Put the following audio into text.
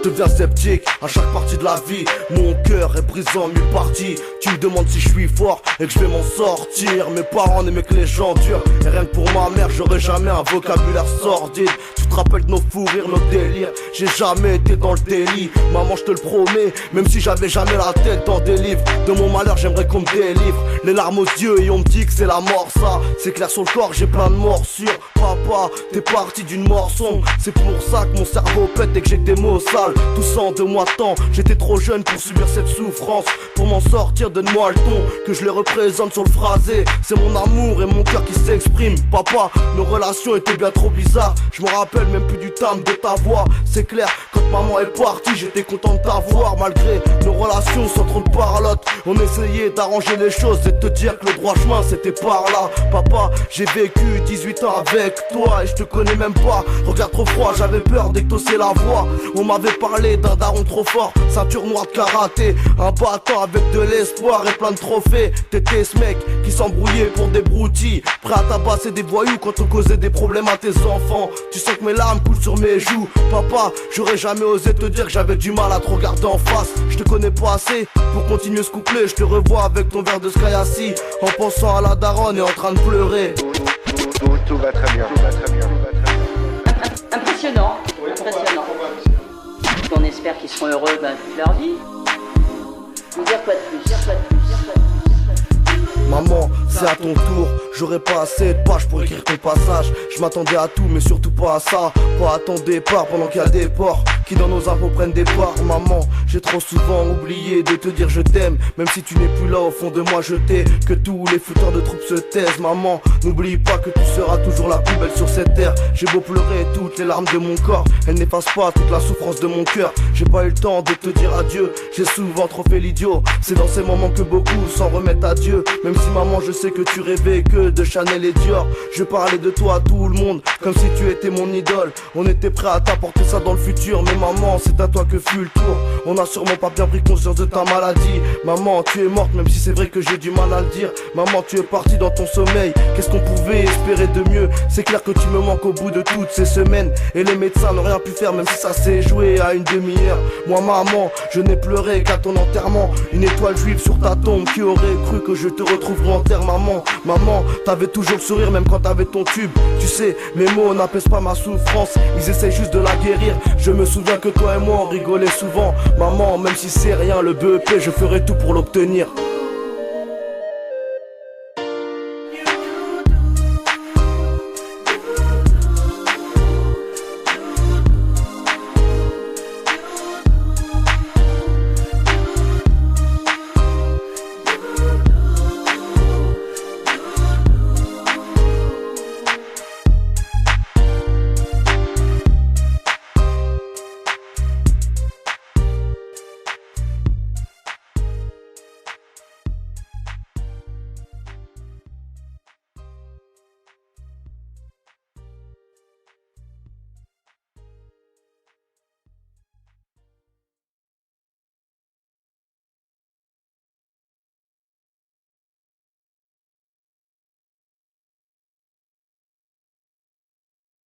je deviens sceptique à chaque partie de la vie. Mon cœur est brisé en mille parties. Tu me demandes si je suis fort et que je vais m'en sortir. Mes parents n'aimaient que les gens durs, et rien que pour ma mère j'aurais jamais un vocabulaire sordide. Tu te rappelles de nos fous rires, nos délires. J'ai jamais été dans le délit, maman je te le promets. Même si j'avais jamais la tête dans des livres, de mon malheur j'aimerais qu'on me délivre. Les larmes aux yeux et on me dit que c'est la mort ça. C'est clair sur le corps, j'ai plein de morsures. Papa, t'es parti d'une mort sombre. C'est pour ça que mon cerveau pète et que j'ai que des mots sales. Tout ça en 2 mois de temps, j'étais trop jeune pour subir cette souffrance. Pour m'en sortir, donne-moi le ton, que je le représente sur le phrasé. C'est mon amour et mon cœur qui s'expriment. Papa, nos relations étaient bien trop bizarres. Je me rappelle même plus du timbre de ta voix. C'est clair, quand maman est partie, j'étais content de t'avoir. Malgré nos relations sans trop de parlotte, on essayait d'arranger les choses et de te dire que le droit chemin c'était par là. Papa, j'ai vécu 18 ans avec toi et je te connais même pas. Regarde trop froid, j'avais peur dès que t'ossais la voix. On m'avait parlé d'un daron trop fort, ceinture noire de karaté, un battant avec de l'espoir et plein de trophées. T'étais ce mec qui s'embrouillait pour des broutilles, prêt à tabasser des voyous quand on causait des problèmes à tes enfants. Tu sens que mes larmes coulent sur mes joues. Papa, j'aurais jamais osé te dire que j'avais du mal à te regarder en face. Je te connais pas assez pour continuer ce couplet. Je te revois avec ton verre de Sky assis, en pensant à la daronne et en train de pleurer. Tout va très bien, tout va très bien. Impressionnant, impressionnant. On espère qu'ils seront heureux toute leur vie. Dire quoi de plus, dire quoi de plus, dire quoi de plus. Maman, c'est à ton tour. J'aurais pas assez de pages pour écrire ton passage. Je m'attendais à tout mais surtout pas à ça. Pas à ton départ pendant qu'il y a des porcs qui dans nos impôts prennent des parts. Maman, j'ai trop souvent oublié de te dire je t'aime. Même si tu n'es plus là au fond de moi je t'ai. Que tous les fouteurs de troupes se taisent. Maman, n'oublie pas que tu seras toujours la plus belle sur cette terre. J'ai beau pleurer toutes les larmes de mon corps, elles n'effacent pas toute la souffrance de mon cœur. J'ai pas eu le temps de te dire adieu, j'ai souvent trop fait l'idiot. C'est dans ces moments que beaucoup s'en remettent à Dieu. Même si maman je sais que tu rêvais que de Chanel et Dior. Je parlais de toi à tout le monde comme si tu étais mon idole. On était prêt à t'apporter ça dans le futur. Mais maman, c'est à toi que fut le tour. On a sûrement pas bien pris conscience de ta maladie. Maman, tu es morte même si c'est vrai que j'ai du mal à le dire. Maman, tu es partie dans ton sommeil. Qu'est-ce qu'on pouvait espérer de mieux? C'est clair que tu me manques au bout de toutes ces semaines. Et les médecins n'ont rien pu faire même si ça s'est joué à une demi-heure. Moi maman, je n'ai pleuré qu'à ton enterrement. Une étoile juive sur ta tombe, qui aurait cru que je te retrouverais en terre. Maman, maman, t'avais toujours le sourire même quand t'avais ton tube. Tu sais, mes mots n'apaisent pas ma souffrance, ils essayent juste de la guérir. Je me souviens que toi et moi on rigolait souvent. Maman, même si c'est rien, le BEP je ferai tout pour l'obtenir.